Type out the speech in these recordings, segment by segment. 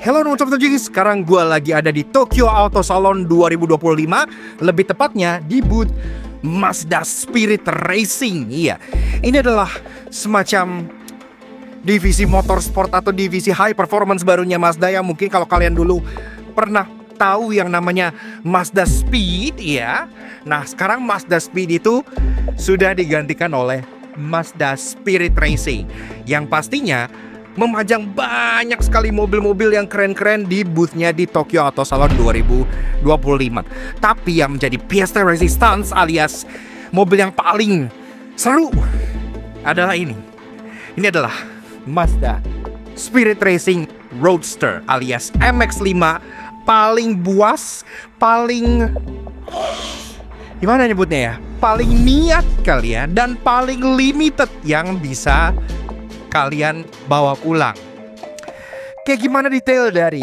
Hello teman-teman, sekarang gue lagi ada di Tokyo Auto Salon 2025. Lebih tepatnya di booth Mazda Spirit Racing. Iya, ini adalah semacam divisi motorsport atau divisi high performance barunya Mazda, yang mungkin kalau kalian dulu pernah tahu yang namanya Mazda Speed, ya. Nah, sekarang Mazda Speed itu sudah digantikan oleh Mazda Spirit Racing, yang pastinya memajang banyak sekali mobil-mobil yang keren-keren di boothnya di Tokyo Auto Salon 2025. Tapi yang menjadi pièce de résistance alias mobil yang paling seru adalah ini. Ini adalah Mazda Spirit Racing Roadster alias MX-5, paling buas, paling gimana nyebutnya ya? Paling niat kali ya, dan paling limited yang bisa kalian bawa pulang. Kayak gimana detail dari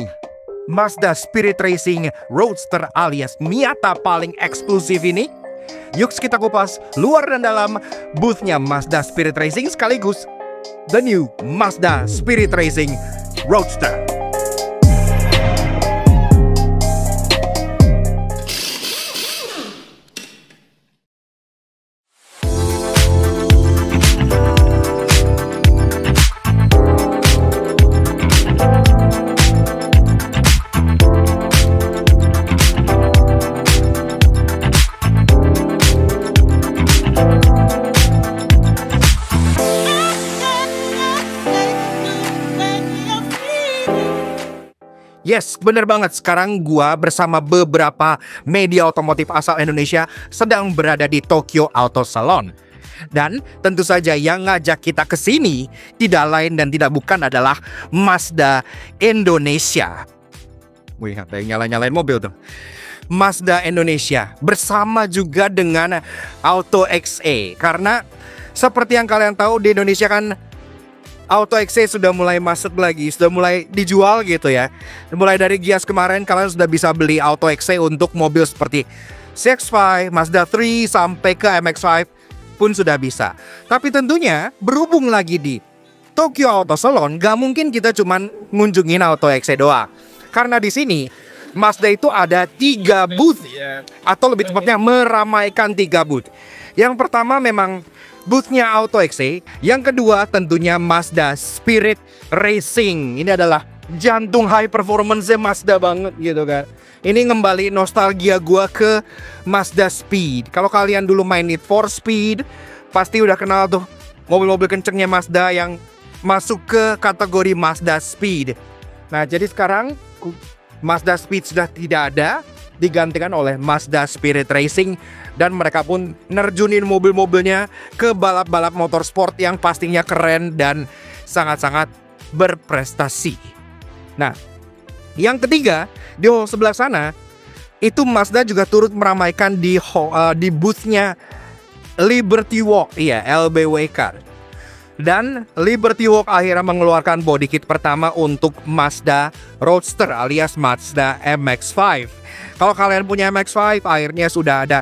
Mazda Spirit Racing Roadster alias Miata paling eksklusif ini? Yuk kita kupas luar dan dalam boothnya Mazda Spirit Racing, sekaligus the new Mazda Spirit Racing Roadster. Yes, bener banget. Sekarang gua bersama beberapa media otomotif asal Indonesia sedang berada di Tokyo Auto Salon. Dan tentu saja yang ngajak kita ke sini tidak lain dan tidak bukan adalah Mazda Indonesia. Wih, ada yang nyala-nyalain mobil tuh. Mazda Indonesia bersama juga dengan Auto XA. Karena seperti yang kalian tahu, di Indonesia kan Auto XA sudah mulai masuk lagi, sudah mulai dijual gitu ya. Mulai dari Gias kemarin kalian sudah bisa beli Auto XA untuk mobil seperti CX-5, Mazda 3 sampai ke MX-5 pun sudah bisa. Tapi tentunya berhubung lagi di Tokyo Auto Salon, gak mungkin kita cuman ngunjungin Auto XA doang. Karena di sini Mazda itu ada 3 booth, atau lebih tepatnya meramaikan 3 booth. Yang pertama memang boothnya Auto XA, yang kedua tentunya Mazda Spirit Racing. Ini adalah jantung high performance Mazda banget gitu kan. Ini ngembali nostalgia gua ke Mazda Speed. Kalau kalian dulu main Need for Speed, pasti udah kenal tuh mobil-mobil kencengnya Mazda yang masuk ke kategori Mazda Speed. Nah, jadi sekarang Mazda Speed sudah tidak ada, digantikan oleh Mazda Spirit Racing. Dan mereka pun nerjunin mobil-mobilnya ke balap-balap motorsport yang pastinya keren dan sangat-sangat berprestasi. Nah, yang ketiga, di hall sebelah sana, itu Mazda juga turut meramaikan di boothnya Liberty Walk, iya, LBWK. Dan Liberty Walk akhirnya mengeluarkan body kit pertama untuk Mazda Roadster alias Mazda MX-5. Kalau kalian punya MX-5, akhirnya sudah ada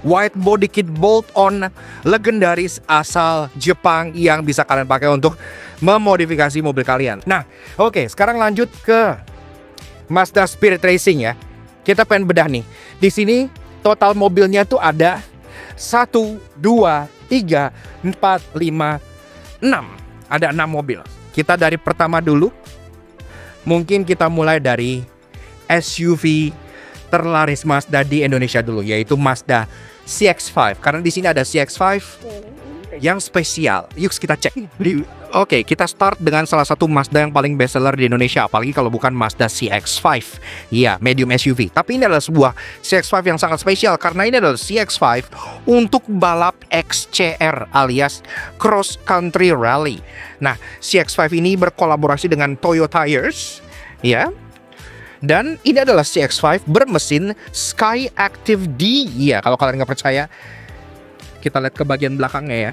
white body kit bolt-on legendaris asal Jepang yang bisa kalian pakai untuk memodifikasi mobil kalian. Nah, oke, sekarang lanjut ke Mazda Spirit Racing ya. Kita pengen bedah nih. Di sini total mobilnya tuh ada 1, 2, 3, 4, 5, 6. Ada 6 mobil. Kita dari pertama dulu. Mungkin kita mulai dari SUV terlaris Mazda di Indonesia dulu, yaitu Mazda CX-5. Karena di sini ada CX-5 yang spesial. Yuk kita cek. Oke, kita start dengan salah satu Mazda yang paling best seller di Indonesia, apalagi kalau bukan Mazda CX-5. Iya, medium SUV. Tapi ini adalah sebuah CX-5 yang sangat spesial karena ini adalah CX-5 untuk balap XCR alias Cross Country Rally. Nah, CX-5 ini berkolaborasi dengan Toyo Tires, ya. Dan ini adalah CX-5 bermesin Sky Active D. Iya, kalau kalian nggak percaya, kita lihat ke bagian belakangnya ya.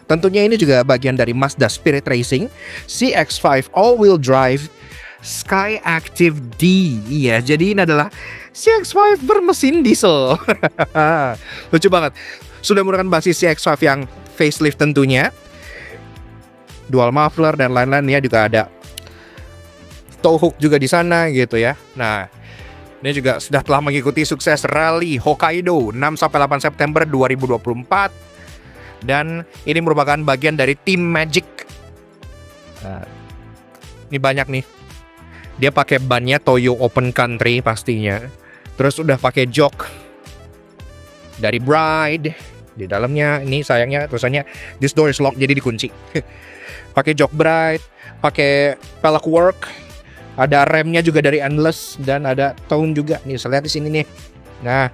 Tentunya ini juga bagian dari Mazda Spirit Racing CX-5 all-wheel drive Sky Active D. Iya, jadi ini adalah CX-5 bermesin diesel. Lucu banget. Sudah menggunakan basis CX-5 yang facelift tentunya. Dual muffler dan lain-lain ya, juga ada tow hook juga di sana gitu ya. Nah, ini juga sudah telah mengikuti sukses Rally Hokkaido 6-8 September 2024. Dan ini merupakan bagian dari tim Magic. Ini banyak nih. Dia pakai bannya Toyo Open Country pastinya. Terus udah pakai jok dari Bride di dalamnya. Ini sayangnya tulisannya this door is locked, jadi dikunci. Pakai jok Bride, pakai pelek work, ada remnya juga dari Endless dan ada tone juga. Nih, saya lihat di sini nih. Nah,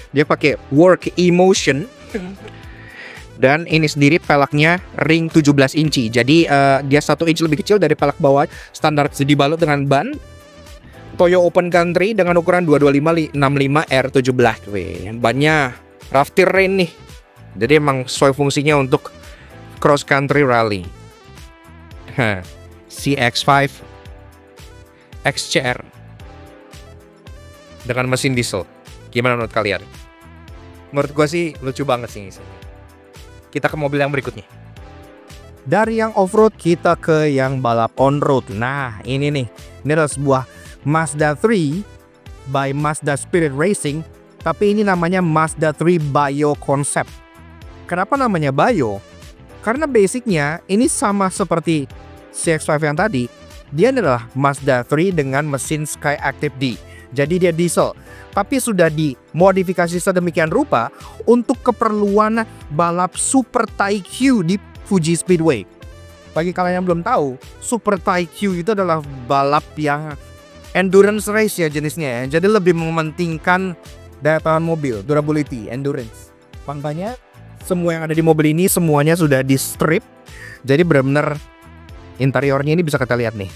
dia pakai work emotion. Dan ini sendiri peleknya ring 17 inci. Jadi dia 1 inch lebih kecil dari pelek bawah standar, dibalut dengan ban Toyo Open Country dengan ukuran 225-65 R17. Bannya rough terrain nih. Jadi emang sesuai fungsinya untuk cross country rally. CX5 XCR dengan mesin diesel. Gimana menurut kalian? Menurut gua sih lucu banget sih isinya. Kita ke mobil yang berikutnya. Dari yang off-road kita ke yang balap on-road. Nah, ini nih. Ini adalah sebuah Mazda 3 by Mazda Spirit Racing. Tapi ini namanya Mazda 3 Bio Concept. Kenapa namanya Bio? Karena basicnya ini sama seperti CX-5 yang tadi. Dia adalah Mazda 3 dengan mesin Skyactiv D. Jadi dia diesel. Tapi sudah dimodifikasi sedemikian rupa untuk keperluan balap Super Taikyu di Fuji Speedway. Bagi kalian yang belum tahu, Super Taikyu itu adalah balap yang endurance race ya jenisnya ya. Jadi lebih mementingkan daya tahan mobil, durability, endurance. Makanya semua yang ada di mobil ini semuanya sudah di strip. Jadi benar-benar interiornya ini bisa kita lihat nih.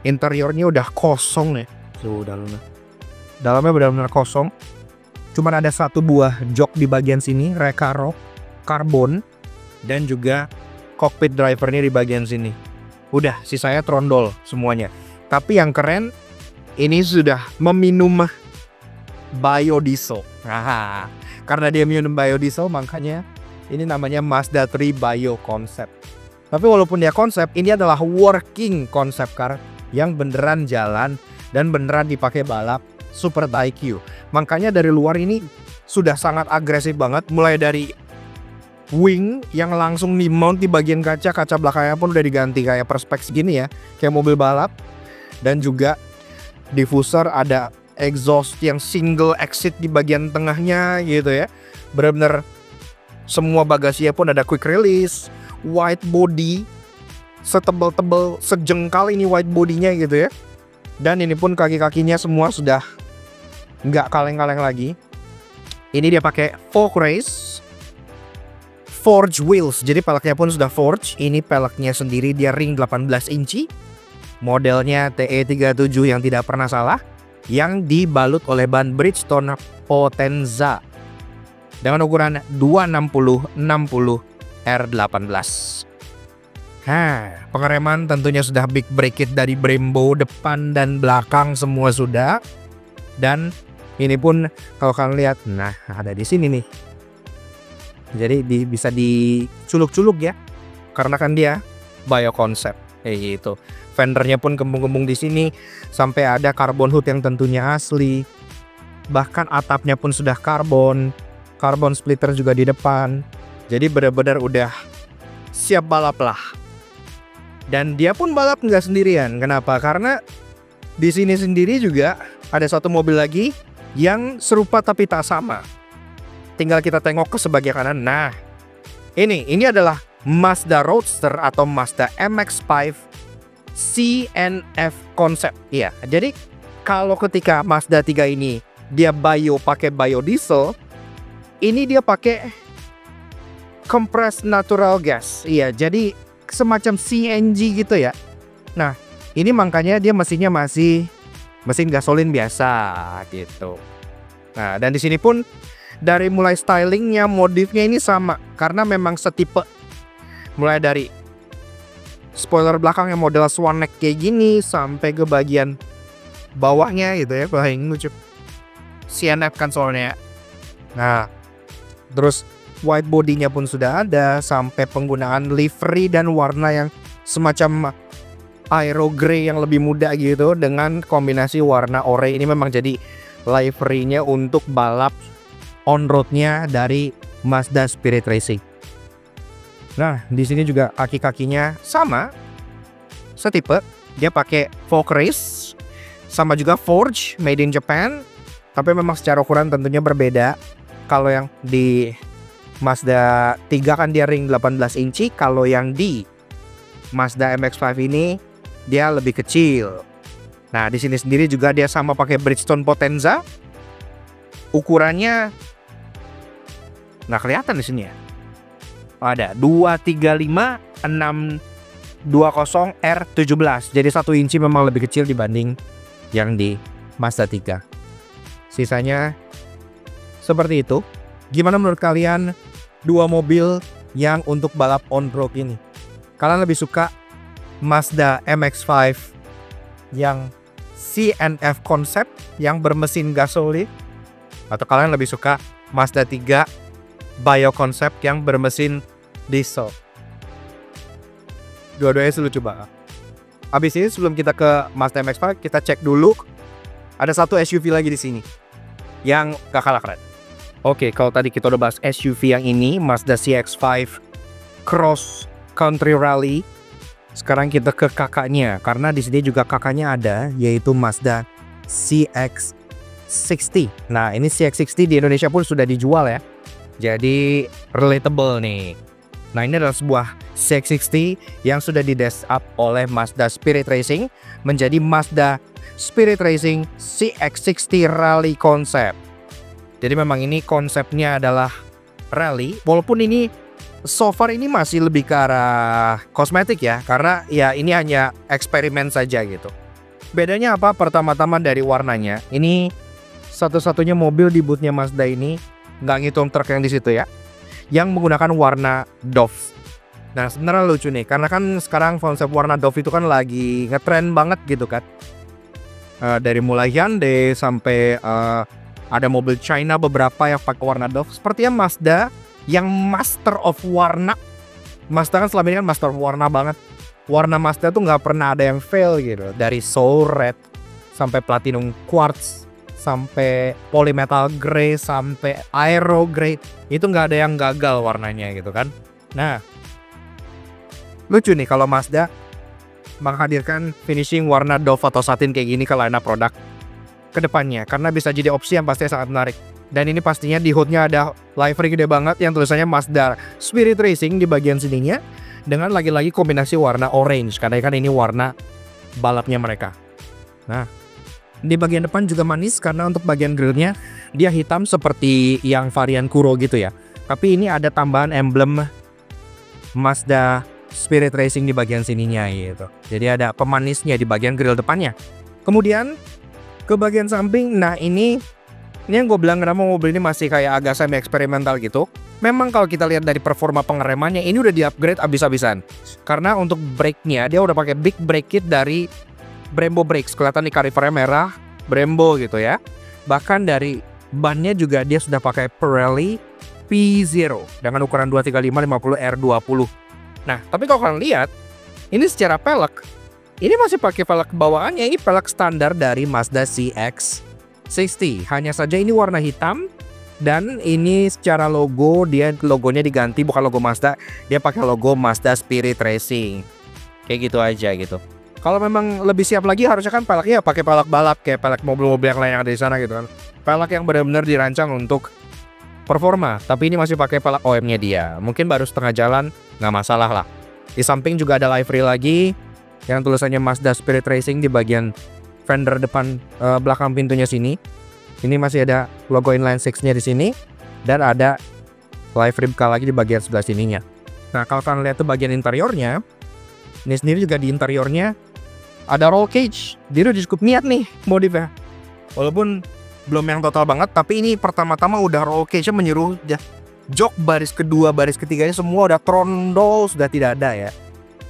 Interiornya udah kosong ya. Sudah dalamnya benar-benar kosong. Cuman ada satu buah jok di bagian sini, Recaro karbon, dan juga cockpit drivernya di bagian sini. Udah, sisanya trondol semuanya. Tapi yang keren, ini sudah meminum biodiesel. Nah, karena dia minum biodiesel, makanya ini namanya Mazda 3 Bio Concept. Tapi walaupun dia konsep, ini adalah working concept car yang beneran jalan dan beneran dipakai balap Super Taikyu. Makanya dari luar ini sudah sangat agresif banget. Mulai dari wing yang langsung di-mount di bagian kaca. Kaca belakangnya pun udah diganti kayak perspex gini ya, kayak mobil balap. Dan juga diffuser, ada exhaust yang single exit di bagian tengahnya gitu ya. Bener-bener semua bagasinya pun ada quick release. Wide body, setebal-tebal sejengkal ini wide bodinya gitu ya. Dan ini pun kaki-kakinya semua sudah nggak kaleng-kaleng lagi. Ini dia pakai fork race, forge wheels. Jadi peleknya pun sudah forge. Ini peleknya sendiri dia ring 18 inci. Modelnya TE37 yang tidak pernah salah. Yang dibalut oleh ban Bridgestone Potenza dengan ukuran 260-60 R18. Pengereman tentunya sudah big brake kit dari Brembo, depan dan belakang semua sudah. Dan ini pun kalau kalian lihat, nah ada di sini nih. Jadi bisa diculuk-culuk ya, karena kan dia Bio Concept kayak gitu. Fendernya pun kembung-kembung di sini, sampai ada carbon hood yang tentunya asli. Bahkan atapnya pun sudah carbon splitter juga di depan. Jadi benar-benar udah siap balap lah. Dan dia pun balap nggak sendirian. Kenapa? Karena di sini sendiri juga ada satu mobil lagi yang serupa tapi tak sama. Tinggal kita tengok ke sebelah kanan. Nah, ini adalah Mazda Roadster atau Mazda MX-5 CNF Concept. Iya, jadi kalau ketika Mazda 3 ini dia pakai biodiesel, ini dia pakai compressed natural gas. Iya, jadi semacam CNG gitu ya. Nah, ini makanya dia mesinnya masih mesin gasolin biasa gitu. Nah, dan di sini pun dari mulai stylingnya, modifnya ini sama karena memang setipe. Mulai dari spoiler belakang yang model swan neck kayak gini sampai ke bagian bawahnya gitu ya, bawah yang lucu. CNF kan soalnya. Nah, terus white bodinya pun sudah ada, sampai penggunaan livery dan warna yang semacam aero grey yang lebih muda gitu dengan kombinasi warna oranye. Ini memang jadi livery-nya untuk balap on-roadnya dari Mazda Spirit Racing. Nah, di sini juga kaki-kakinya sama, setipe. Dia pakai fork race, sama juga forge made in Japan. Tapi memang secara ukuran tentunya berbeda. Kalau yang di Mazda 3 kan dia ring 18 inci, kalau yang di Mazda MX-5 ini dia lebih kecil. Nah, di sini sendiri juga dia sama pakai Bridgestone Potenza. Ukurannya nah kelihatan di sini ya. Ada 235/620 R17. Jadi 1 inci memang lebih kecil dibanding yang di Mazda 3. Sisanya seperti itu. Gimana menurut kalian dua mobil yang untuk balap on-road ini? Kalian lebih suka Mazda MX-5 yang CNF konsep yang bermesin gasolin, atau kalian lebih suka Mazda 3 Bio konsep yang bermesin diesel? Dua-duanya selalu coba. Habis ini sebelum kita ke Mazda MX-5, kita cek dulu ada satu SUV lagi di sini yang gak kalah keren. Oke, kalau tadi kita udah bahas SUV yang ini, Mazda CX-5 Cross Country Rally. Sekarang kita ke kakaknya, karena di sini juga kakaknya ada, yaitu Mazda CX-60. Nah, ini CX-60 di Indonesia pun sudah dijual ya. Jadi relatable nih. Nah, ini adalah sebuah CX-60 yang sudah di-dash up oleh Mazda Spirit Racing menjadi Mazda Spirit Racing CX-60 Rally Concept. Jadi memang ini konsepnya adalah rally, walaupun ini so far ini masih lebih ke arah kosmetik ya, karena ya ini hanya eksperimen saja gitu. Bedanya apa? Pertama-tama dari warnanya. Ini satu-satunya mobil di bootnya Mazda ini, nggak ngitung truk yang di situ ya, yang menggunakan warna Dove. Nah, sebenarnya lucu nih, karena kan sekarang konsep warna Dove itu kan lagi ngetren banget gitu kan. Dari mulai Hyundai sampai ada mobil China beberapa yang pakai warna Dove. Sepertinya Mazda yang master of warna. Mazda kan selama ini kan master of warna banget. Warna Mazda tuh nggak pernah ada yang fail gitu. Dari Soul Red sampai Platinum Quartz, sampai Polymetal Grey, sampai Aero Grey, itu nggak ada yang gagal warnanya gitu kan. Nah, lucu nih kalau Mazda menghadirkan finishing warna Dove atau satin kayak gini ke lineup produk kedepannya, karena bisa jadi opsi yang pasti sangat menarik. Dan ini pastinya di hoodnya ada livery gede banget yang tulisannya Mazda Spirit Racing di bagian sininya, dengan lagi-lagi kombinasi warna orange, karena kan ini warna balapnya mereka. Nah, di bagian depan juga manis karena untuk bagian grillnya dia hitam seperti yang varian Kuro gitu ya. Tapi ini ada tambahan emblem Mazda Spirit Racing di bagian sininya gitu. Jadi ada pemanisnya di bagian grill depannya. Kemudian ke bagian samping, nah ini yang gue bilang kenapa mobil ini masih kayak agak semi eksperimental gitu. Memang kalau kita lihat dari performa pengeremannya ini udah di-upgrade abis-abisan. Karena untuk brake-nya dia udah pakai big brake kit dari Brembo Brakes. Kelihatan di kalipernya merah, Brembo gitu ya. Bahkan dari bannya juga dia sudah pakai Pirelli P0 dengan ukuran 235/50 R20. Nah, tapi kalau kalian lihat, ini secara pelek, ini masih pakai velg bawaannya, ini velg standar dari Mazda CX-60. Hanya saja ini warna hitam, dan ini secara logo, logonya diganti, bukan logo Mazda, dia pakai logo Mazda Spirit Racing. Kayak gitu aja gitu. Kalau memang lebih siap lagi, harusnya kan velgnya pakai velg balap kayak velg mobil-mobil yang lain yang ada di sana gitu kan. Velg yang benar-benar dirancang untuk performa, tapi ini masih pakai velg OM-nya dia. Mungkin baru setengah jalan, nggak masalah lah. Di samping juga ada livery lagi yang tulisannya Mazda Spirit Racing di bagian fender depan belakang pintunya sini. Ini masih ada logo inline 6-nya di sini, dan ada livery bekal lagi di bagian sebelah sininya. Nah, kalau kalian lihat tuh bagian interiornya, ini sendiri juga di interiornya ada roll cage. Dia udah cukup niat nih modifnya. Walaupun belum yang total banget, tapi ini pertama-tama udah roll cage-nya menyeluruh. Jok baris kedua, baris ketiganya semua udah trondol, sudah tidak ada ya.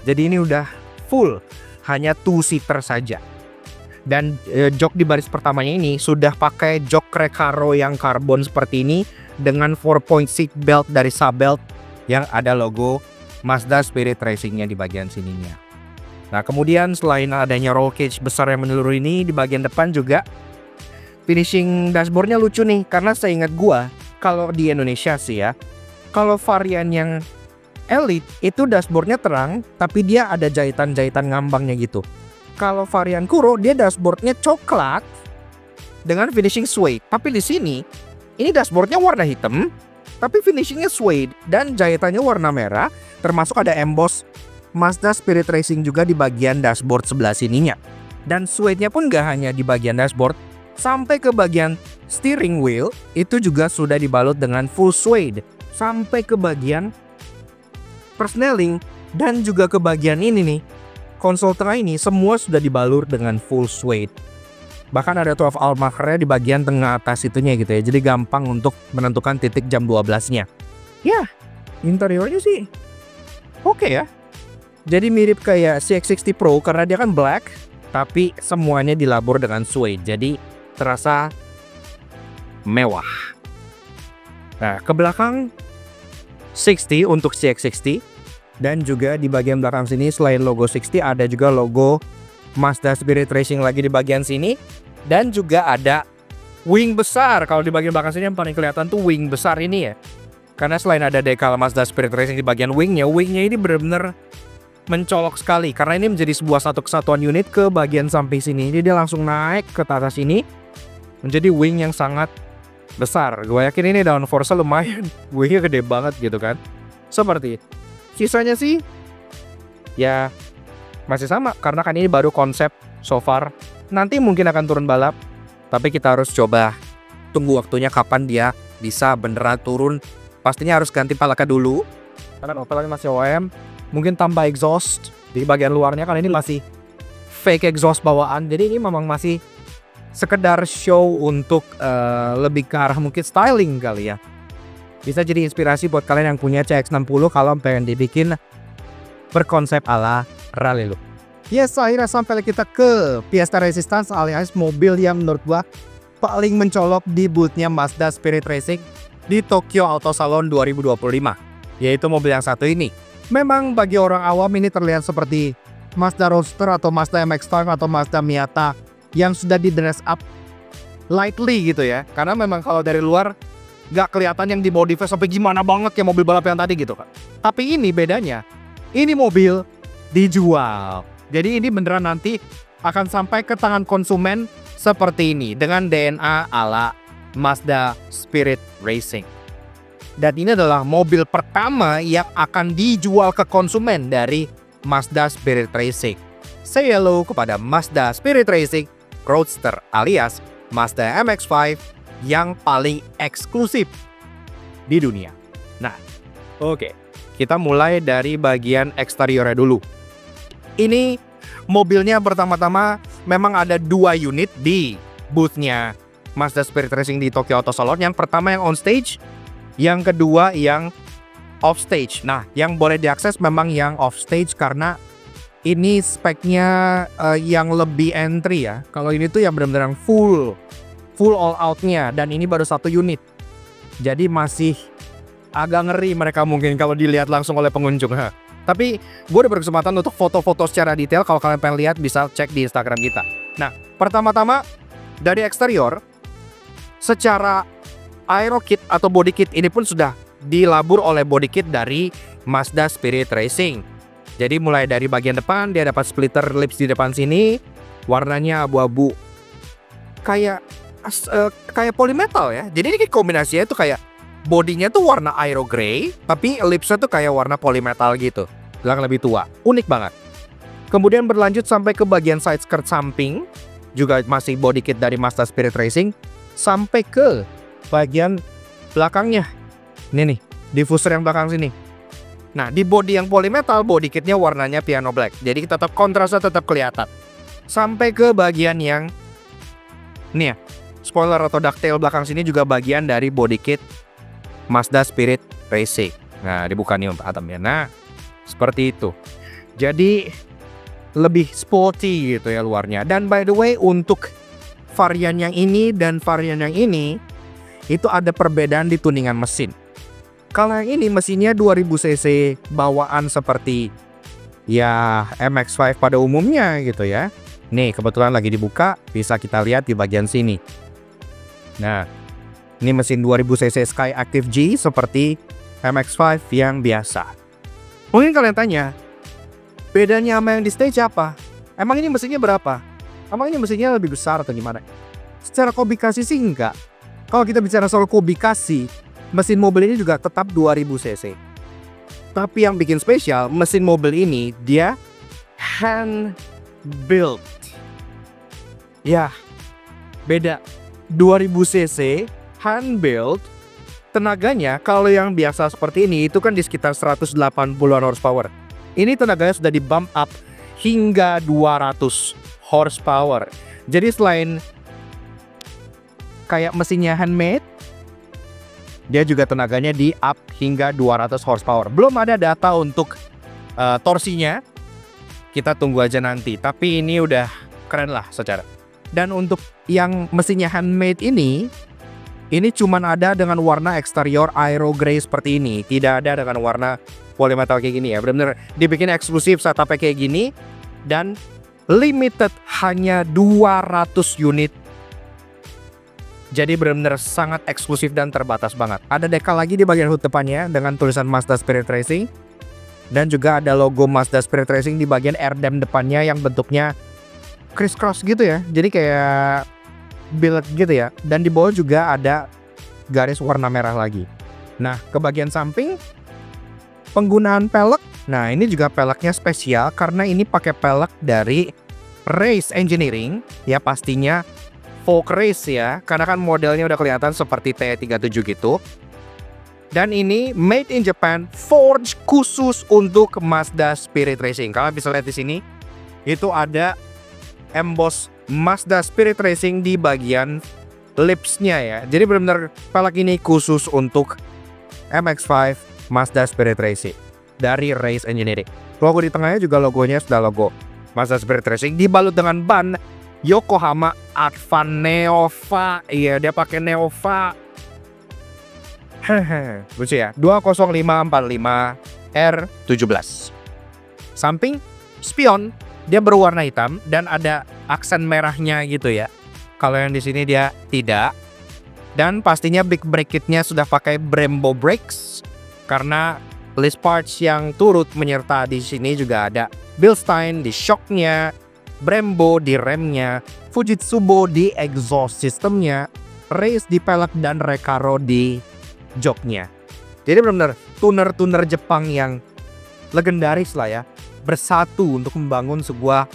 Jadi ini udah full, hanya 2-seater saja. Dan jok di baris pertamanya ini sudah pakai jok Recaro yang karbon seperti ini, dengan 4-point seat belt dari Sabelt yang ada logo Mazda Spirit Racing-nya di bagian sininya. Nah, kemudian selain adanya roll cage besar yang menyeluruh ini, di bagian depan juga finishing dashboardnya lucu nih. Karena seingat gua, kalau di Indonesia sih ya, kalau varian yang Elite itu dashboardnya terang, tapi dia ada jahitan-jahitan ngambangnya gitu. Kalau varian Kuro, dia dashboardnya coklat dengan finishing suede. Tapi di sini, ini dashboardnya warna hitam, tapi finishingnya suede dan jahitannya warna merah, termasuk ada emboss Mazda Spirit Racing juga di bagian dashboard sebelah sininya. Dan suede-nya pun gak hanya di bagian dashboard, sampai ke bagian steering wheel itu juga sudah dibalut dengan full suede. Sampai ke bagian persneling dan juga ke bagian ini nih, konsol tengah ini semua sudah dibalur dengan full suede. Bahkan ada 12 hour markernya di bagian tengah atas itunya gitu ya. Jadi gampang untuk menentukan titik jam 12-nya. Ya, interiornya sih oke ya. Jadi mirip kayak CX-60 Pro karena dia kan black, tapi semuanya dilabur dengan suede. Jadi terasa mewah. Nah, ke belakang 60 untuk CX-60. Dan juga di bagian belakang sini selain logo 60 ada juga logo Mazda Spirit Racing lagi di bagian sini. Dan juga ada wing besar. Kalau di bagian belakang sini yang paling kelihatan tuh wing besar ini ya. Karena selain ada decal Mazda Spirit Racing di bagian wingnya ini bener-bener mencolok sekali. Karena ini menjadi sebuah satu kesatuan unit ke bagian samping sini. Jadi dia langsung naik ke atas ini menjadi wing yang sangat besar. Gue yakin ini downforce lumayan. Wingnya gede banget gitu kan. Seperti itu. Sisanya sih ya masih sama karena kan ini baru konsep so far. Nanti mungkin akan turun balap, tapi kita harus coba tunggu waktunya kapan dia bisa beneran turun. Pastinya harus ganti palaka dulu karena Opel masih OEM. Mungkin tambah exhaust di bagian luarnya, kan ini masih fake exhaust bawaan. Jadi ini memang masih sekedar show untuk lebih ke arah mungkin styling kali ya. Bisa jadi inspirasi buat kalian yang punya CX-60 kalau pengen dibikin berkonsep ala rally look. Yes, akhirnya sampai kita ke Fiesta Resistance alias mobil yang menurut gua paling mencolok di boothnya Mazda Spirit Racing di Tokyo Auto Salon 2025. Yaitu mobil yang satu ini. Memang bagi orang awam ini terlihat seperti Mazda Roadster atau Mazda MX-5 atau Mazda Miata yang sudah di dress up lightly gitu ya. Karena memang kalau dari luar gak kelihatan yang dimodify sampai gimana banget kayak mobil balap yang tadi gitu kan. Tapi ini bedanya, ini mobil dijual. Jadi ini beneran nanti akan sampai ke tangan konsumen seperti ini dengan DNA ala Mazda Spirit Racing. Dan ini adalah mobil pertama yang akan dijual ke konsumen dari Mazda Spirit Racing. Say hello kepada Mazda Spirit Racing Roadster alias Mazda MX-5 yang paling eksklusif di dunia. Nah, oke. Kita mulai dari bagian eksteriornya dulu. Ini mobilnya pertama-tama memang ada 2 unit di boothnya Mazda Spirit Racing di Tokyo Auto Salon. Yang pertama yang on stage, yang kedua yang off stage. Nah, yang boleh diakses memang yang off stage karena ini speknya yang lebih entry ya. Kalau ini tuh yang benar-benar full all outnya, dan ini baru 1 unit. Jadi masih agak ngeri mereka mungkin kalau dilihat langsung oleh pengunjung. Tapi gue udah berkesempatan untuk foto-foto secara detail. Kalau kalian pengen lihat bisa cek di Instagram kita. Nah, pertama-tama dari eksterior, secara aero kit atau body kit ini pun sudah dilabur oleh body kit dari Mazda Spirit Racing. Jadi mulai dari bagian depan dia dapat splitter lips di depan sini, warnanya abu-abu kayak polymetal ya. Jadi ini kombinasinya tuh kayak bodinya tuh warna aero gray, tapi lipsnya tuh kayak warna polymetal gitu. Yang lebih tua, unik banget. Kemudian berlanjut sampai ke bagian side skirt samping, juga masih body kit dari Mazda Spirit Racing, sampai ke bagian belakangnya. Ini nih, diffuser yang belakang sini. Nah, di body yang polymetal, body kitnya warnanya piano black. Jadi tetap kontrasnya tetap kelihatan. Sampai ke bagian yang ini ya, spoiler atau ducktail belakang sini juga bagian dari body kit Mazda Spirit Racing. Nah, dibuka nih untuk atomnya. Nah, seperti itu. Jadi lebih sporty gitu ya luarnya. Dan by the way, untuk varian yang ini dan varian yang ini itu ada perbedaan di tuningan mesin. Kalau yang ini mesinnya 2000 cc bawaan seperti ya MX-5 pada umumnya gitu ya. Nih kebetulan lagi dibuka, bisa kita lihat di bagian sini. Nah, ini mesin 2000 cc Sky Active G seperti MX-5 yang biasa. Mungkin kalian tanya, bedanya sama yang di stage apa? Emang ini mesinnya berapa? Emang ini mesinnya lebih besar atau gimana? Secara kubikasi sih enggak. Kalau kita bicara soal kubikasi, mesin mobil ini juga tetap 2000 cc. Tapi yang bikin spesial, mesin mobil ini dia hand built. Ya, beda. 2000 cc hand built. Tenaganya kalau yang biasa seperti ini itu kan di sekitar 180-an horsepower. Ini tenaganya sudah di bump up hingga 200 horsepower. Jadi selain kayak mesinnya handmade, dia juga tenaganya di up hingga 200 horsepower. Belum ada data untuk torsinya. Kita tunggu aja nanti. Tapi ini udah keren lah secara. Dan untuk yang mesinnya handmade ini cuman ada dengan warna eksterior aero grey seperti ini. Tidak ada dengan warna polymetal kayak gini ya. Benar-benar dibikin eksklusif saat sampai kayak gini. Dan limited hanya 200 unit. Jadi benar-benar sangat eksklusif dan terbatas banget. Ada decal lagi di bagian hood depannya dengan tulisan Mazda Spirit Racing. Dan juga ada logo Mazda Spirit Racing di bagian airdam depannya yang bentuknya crisscross gitu ya. Jadi kayak billet gitu ya. Dan di bawah juga ada garis warna merah lagi. Nah, ke bagian samping penggunaan pelek. Nah, ini juga peleknya spesial karena ini pakai pelek dari Race Engineering. Ya pastinya Folk Race ya, karena kan modelnya udah kelihatan seperti T37 gitu. Dan ini made in Japan, forged khusus untuk Mazda Spirit Racing. Kalian bisa lihat di sini, itu ada emboss Mazda Spirit Racing di bagian lipsnya ya. Jadi benar-benar pelek ini khusus untuk MX-5 Mazda Spirit Racing dari Race Engineering. Logo di tengahnya juga logonya sudah logo Mazda Spirit Racing dibalut dengan ban Yokohama Advan Neova. Iya, dia pakai Neova. Hehe, lucu ya. 20545 R17. Samping spion dia berwarna hitam dan ada aksen merahnya gitu ya. Kalau yang di sini dia tidak. Dan pastinya big brake kitnya sudah pakai Brembo brakes karena list parts yang turut menyerta di sini juga ada Bilstein di shocknya, Brembo di remnya, Fujitsu di exhaust systemnya, Race di pelek dan Recaro di joknya. Jadi benar-benar tuner-tuner Jepang yang legendaris lah ya, bersatu untuk membangun sebuah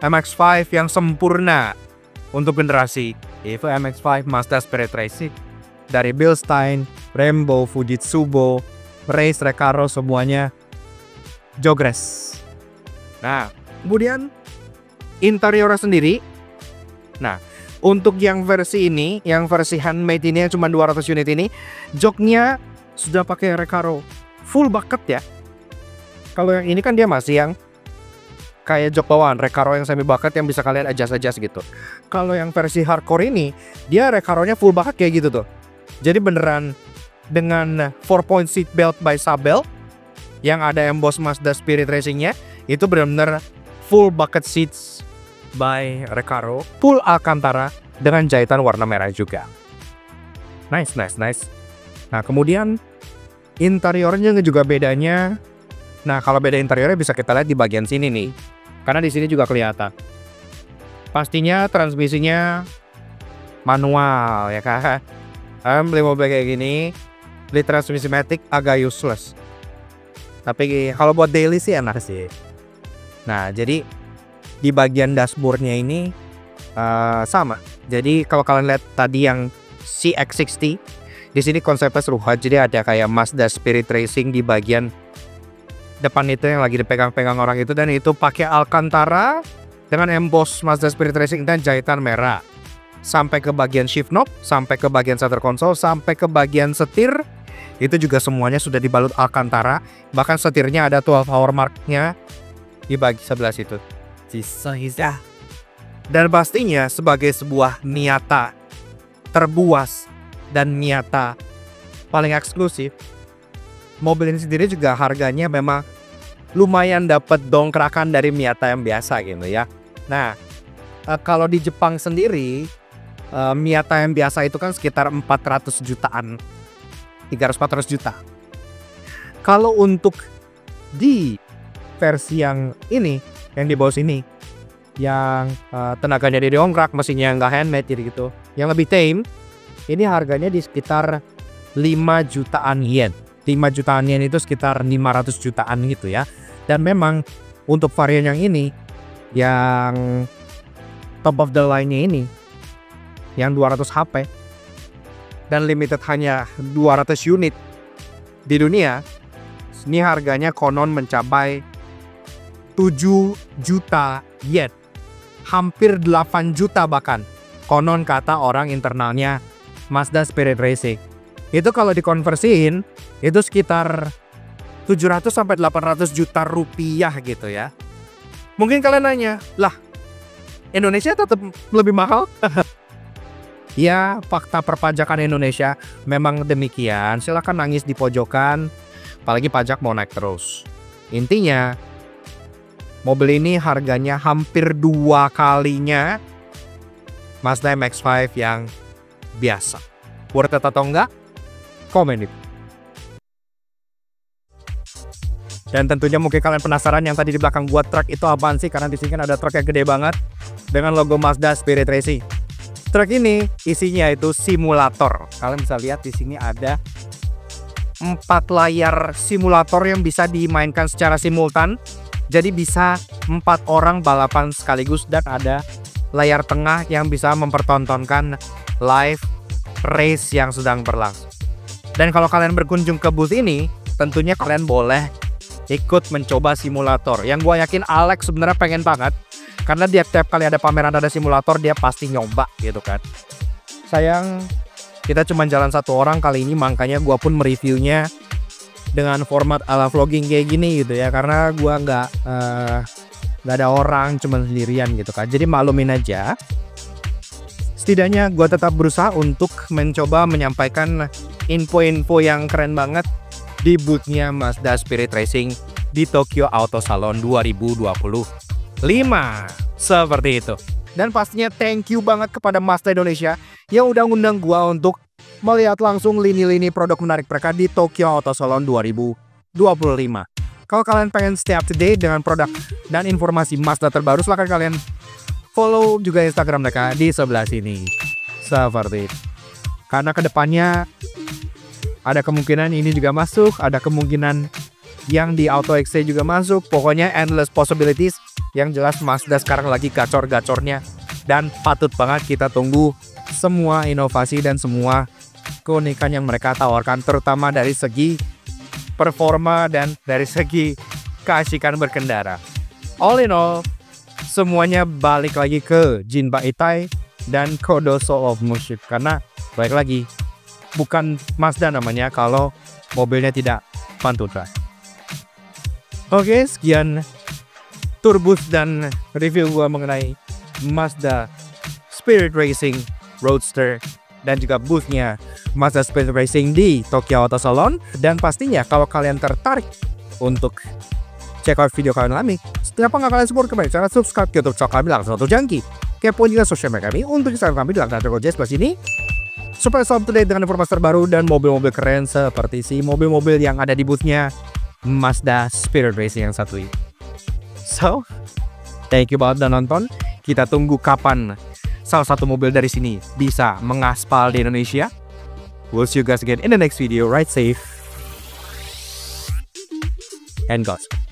MX-5 yang sempurna untuk generasi yaitu MX-5 Mazda Spirit Racing. Dari Bilstein, Brembo, Fujitsu, Race, Recaro semuanya jogres. Nah, kemudian interiornya sendiri. Nah, untuk yang versi ini, yang versi handmade ini yang cuma 200 unit ini, joknya sudah pakai Recaro full bucket ya. Kalau yang ini kan dia masih yang kayak jok bawaan, Recaro yang semi bucket yang bisa kalian adjust gitu. Kalau yang versi hardcore ini, dia Recaronya full bucket kayak gitu tuh. Jadi beneran dengan 4-point seat belt by Sabel yang ada emboss Mazda Spirit Racingnya, itu benar-benar full bucket seats by Recaro, full Alcantara dengan jahitan warna merah juga. Nice. Nah, kemudian interiornya juga bedanya. Nah, kalau beda interiornya bisa kita lihat di bagian sini nih. Karena di sini juga kelihatan. Pastinya transmisinya manual ya kan. Beli mobil kayak gini, beli transmisi matic agak useless. Tapi kalau buat daily sih enak sih. Nah, jadi di bagian dashboardnya ini sama. Jadi kalau kalian lihat tadi yang CX-60, di sini konsepnya serupa. Jadi ada kayak Mazda Spirit Racing di bagian depan itu yang lagi dipegang-pegang orang itu, dan itu pakai Alcantara dengan emboss Mazda Spirit Racing dan jahitan merah. Sampai ke bagian shift knob, sampai ke bagian center console, sampai ke bagian setir, itu juga semuanya sudah dibalut Alcantara. Bahkan setirnya ada 12 hour marknya di bagian sebelah situ. Sisa. Dan pastinya sebagai sebuah Miata terbuas dan Miata paling eksklusif, mobil ini sendiri juga harganya memang lumayan dapat dongkrakan dari Miata yang biasa gitu ya. Nah, kalau di Jepang sendiri, Miata yang biasa itu kan sekitar 400 jutaan, 300-400 juta. Kalau untuk di versi yang ini, yang di bawah sini, yang tenaganya didongkrak, mesinnya nggak handmade jadi gitu, yang lebih tame, ini harganya di sekitar 5 jutaan yen. 5 jutaan yen itu sekitar 500 jutaan gitu ya. Dan memang untuk varian yang ini, yang top of the line-nya ini, yang 200 HP dan limited hanya 200 unit di dunia, ini harganya konon mencapai 7 juta yen, hampir 8 juta bahkan, konon kata orang internalnya Mazda Spirit Racing. Itu kalau dikonversiin itu sekitar 700 sampai 800 juta rupiah gitu ya. Mungkin kalian nanya, lah Indonesia tetap lebih mahal? Ya, fakta perpajakan Indonesia memang demikian. Silakan nangis di pojokan, apalagi pajak mau naik terus. Intinya, mobil ini harganya hampir 2 kalinya Mazda MX-5 yang biasa. Worth it atau enggak? Komen itu. Dan tentunya mungkin kalian penasaran yang tadi di belakang gua truk itu apaan sih? Karena di sini kan ada truk yang gede banget dengan logo Mazda Spirit Racing. Truk ini isinya itu simulator. Kalian bisa lihat di sini ada 4 layar simulator yang bisa dimainkan secara simultan. Jadi bisa 4 orang balapan sekaligus dan ada layar tengah yang bisa mempertontonkan live race yang sedang berlangsung. Dan kalau kalian berkunjung ke booth ini, tentunya kalian boleh ikut mencoba simulator. Yang gue yakin Alex sebenarnya pengen banget, karena tiap kali ada pameran ada simulator dia pasti nyoba gitu kan. Sayang kita cuma jalan 1 orang kali ini, makanya gue pun mereviewnya dengan format ala vlogging kayak gini gitu ya, karena gue nggak ada orang, cuma sendirian gitu kan. Jadi maklumin aja. Setidaknya gue tetap berusaha untuk mencoba menyampaikan info-info yang keren banget di boothnya Mazda Spirit Racing di Tokyo Auto Salon 2025. Seperti itu. Dan pastinya thank you banget kepada Mazda Indonesia yang udah ngundang gua untuk melihat langsung lini-lini produk menarik mereka di Tokyo Auto Salon 2025. Kalau kalian pengen stay up to date dengan produk dan informasi Mazda terbaru, silahkan kalian follow juga Instagram mereka di sebelah sini. Seperti itu. Karena kedepannya ada kemungkinan ini juga masuk, ada kemungkinan yang di Auto XC juga masuk. Pokoknya endless possibilities. Yang jelas Mazda sekarang lagi gacor-gacornya. Dan patut banget kita tunggu semua inovasi dan semua keunikan yang mereka tawarkan. Terutama dari segi performa dan dari segi keasikan berkendara. All in all, semuanya balik lagi ke Jinba Itai dan Kodo Soul of Motion. Karena balik lagi, bukan Mazda namanya kalau mobilnya tidak fun to drive. Oke, sekian tour booth dan review gua mengenai Mazda Spirit Racing Roadster dan juga boothnya Mazda Spirit Racing di Tokyo Auto Salon. Dan pastinya kalau kalian tertarik untuk check out video kalian lagi, kenapa nggak kalian support kami? Cara subscribe ke YouTube channel kami langsung satu jangki. Kepoin juga sosial media kami untuk Instagram kami di Langkah Tergojes sebelah sini, supaya selalu up to date dengan informasi terbaru dan mobil-mobil keren seperti si mobil-mobil yang ada di boothnya Mazda Spirit Racing yang satu ini. So, thank you banget udah nonton. Kita tunggu kapan salah satu mobil dari sini bisa mengaspal di Indonesia. We'll see you guys again in the next video. Ride safe and Godspeed.